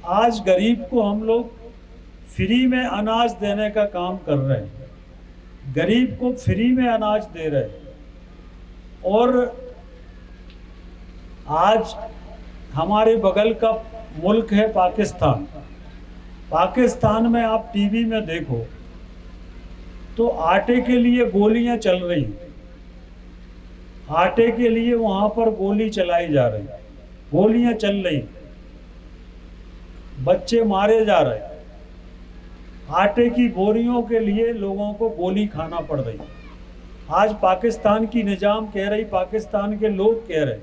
आज गरीब को हम लोग फ्री में अनाज देने का काम कर रहे हैं, गरीब को फ्री में अनाज दे रहे हैं। और आज हमारे बगल का मुल्क है पाकिस्तान। पाकिस्तान में आप टीवी में देखो तो आटे के लिए गोलियां चल रही हैं, आटे के लिए वहां पर गोली चलाई जा रही, गोलियां चल रही, बच्चे मारे जा रहे, आटे की बोरियों के लिए लोगों को गोली खाना पड़ रही। आज पाकिस्तान की निजाम कह रही, पाकिस्तान के लोग कह रहे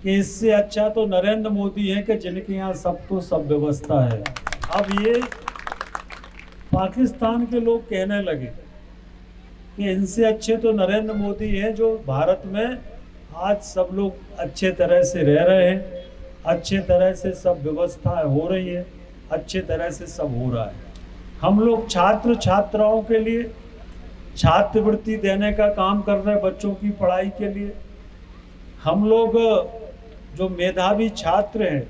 कि इससे अच्छा तो नरेंद्र मोदी है कि जिनके यहाँ सब तो सब व्यवस्था है। अब ये पाकिस्तान के लोग कहने लगे कि इनसे अच्छे तो नरेंद्र मोदी हैं, जो भारत में आज सब लोग अच्छे तरह से रह रहे हैं, अच्छे तरह से सब व्यवस्थाएं हो रही है, अच्छे तरह से सब हो रहा है। हम लोग छात्र छात्राओं के लिए छात्रवृत्ति देने का काम कर रहे हैं, बच्चों की पढ़ाई के लिए। हम लोग जो मेधावी छात्र हैं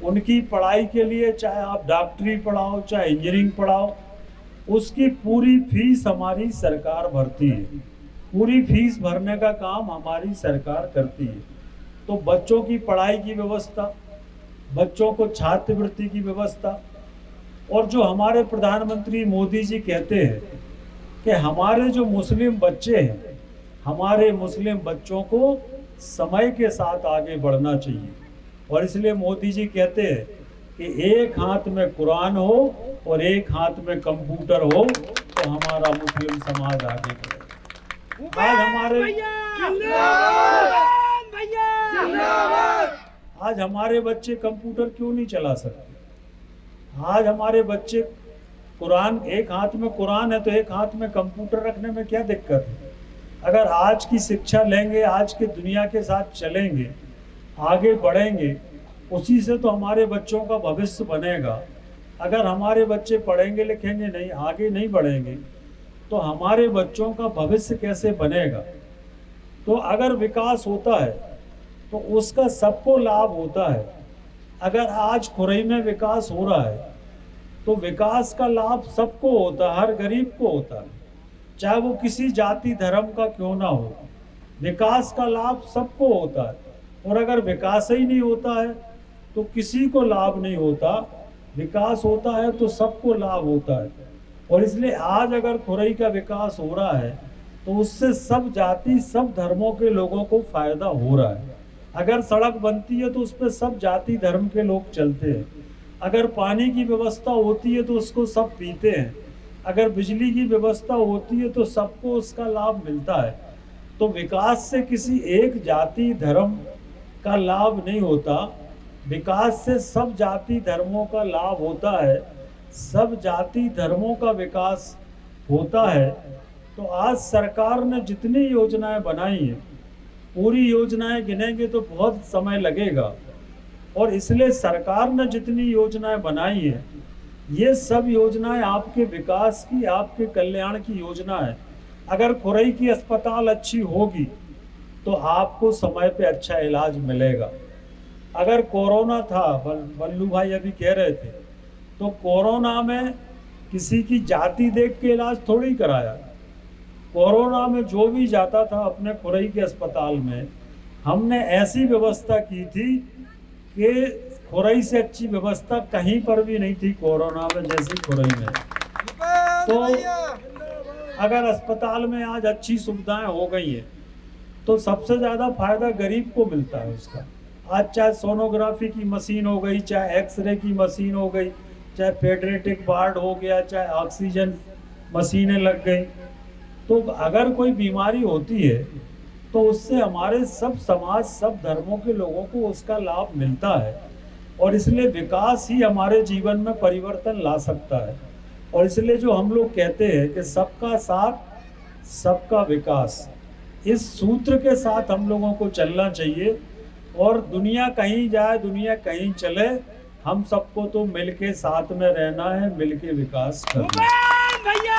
उनकी पढ़ाई के लिए, चाहे आप डॉक्टरी पढ़ाओ चाहे इंजीनियरिंग पढ़ाओ, उसकी पूरी फीस हमारी सरकार भरती है, पूरी फीस भरने का काम हमारी सरकार करती है। तो बच्चों की पढ़ाई की व्यवस्था, बच्चों को छात्रवृत्ति की व्यवस्था, और जो हमारे प्रधानमंत्री मोदी जी कहते हैं कि हमारे जो मुस्लिम बच्चे हैं, हमारे मुस्लिम बच्चों को समय के साथ आगे बढ़ना चाहिए। और इसलिए मोदी जी कहते हैं कि एक हाथ में कुरान हो और एक हाथ में कंप्यूटर हो तो हमारा मुस्लिम समाज आगे बढ़े। आज हमारे बच्चे कंप्यूटर क्यों नहीं चला सकते? आज हमारे बच्चे कुरान, एक हाथ में कुरान है तो एक हाथ में कंप्यूटर रखने में क्या दिक्कत है? अगर आज की शिक्षा लेंगे, आज के दुनिया के साथ चलेंगे, आगे बढ़ेंगे, उसी से तो हमारे बच्चों का भविष्य बनेगा। अगर हमारे बच्चे पढ़ेंगे लिखेंगे नहीं, आगे नहीं बढ़ेंगे, तो हमारे बच्चों का भविष्य कैसे बनेगा? तो अगर विकास होता है तो उसका सबको लाभ होता है। अगर आज खुरई में विकास हो रहा है तो विकास का लाभ सबको होता है, हर गरीब को होता है, चाहे वो किसी जाति धर्म का क्यों ना हो। विकास का लाभ सबको होता है। और अगर विकास ही नहीं होता है तो किसी को लाभ नहीं होता, विकास होता है तो सबको लाभ होता है। और इसलिए आज अगर खुरई का विकास हो रहा है तो उससे सब जाति सब धर्मों के लोगों को फायदा हो रहा है। अगर सड़क बनती है तो उस पर सब जाति धर्म के लोग चलते हैं। अगर पानी की व्यवस्था होती है तो उसको सब पीते हैं। अगर बिजली की व्यवस्था होती है तो सबको उसका लाभ मिलता है। तो विकास से किसी एक जाति धर्म का लाभ नहीं होता, विकास से सब जाति धर्मों का लाभ होता है, सब जाति धर्मों का विकास होता है। तो आज सरकार ने जितनी योजनाएं बनाई हैं, पूरी योजनाएं गिनेंगे तो बहुत समय लगेगा। और इसलिए सरकार ने जितनी योजनाएं बनाई हैं, ये सब योजनाएं आपके विकास की, आपके कल्याण की योजना है। अगर खुरई की अस्पताल अच्छी होगी तो आपको समय पे अच्छा इलाज मिलेगा। अगर कोरोना था, बल्लू भाई अभी कह रहे थे, तो कोरोना में किसी की जाति देख के इलाज थोड़ी कराया। कोरोना में जो भी जाता था अपने खुरई के अस्पताल में, हमने ऐसी व्यवस्था की थी कि खुरई से अच्छी व्यवस्था कहीं पर भी नहीं थी कोरोना में जैसी खुरई में। तो अगर अस्पताल में आज अच्छी सुविधाएं हो गई हैं तो सबसे ज़्यादा फायदा गरीब को मिलता है उसका। आज चाहे सोनोग्राफी की मशीन हो गई, चाहे एक्सरे की मशीन हो गई, चाहे पेडियाट्रिक वार्ड हो गया, चाहे ऑक्सीजन मशीनें लग गई, तो अगर कोई बीमारी होती है तो उससे हमारे सब समाज सब धर्मों के लोगों को उसका लाभ मिलता है। और इसलिए विकास ही हमारे जीवन में परिवर्तन ला सकता है। और इसलिए जो हम लोग कहते हैं कि सबका साथ सबका विकास, इस सूत्र के साथ हम लोगों को चलना चाहिए। और दुनिया कहीं जाए, दुनिया कहीं चले, हम सबको तो मिलके साथ में रहना है, मिलके विकास करना है।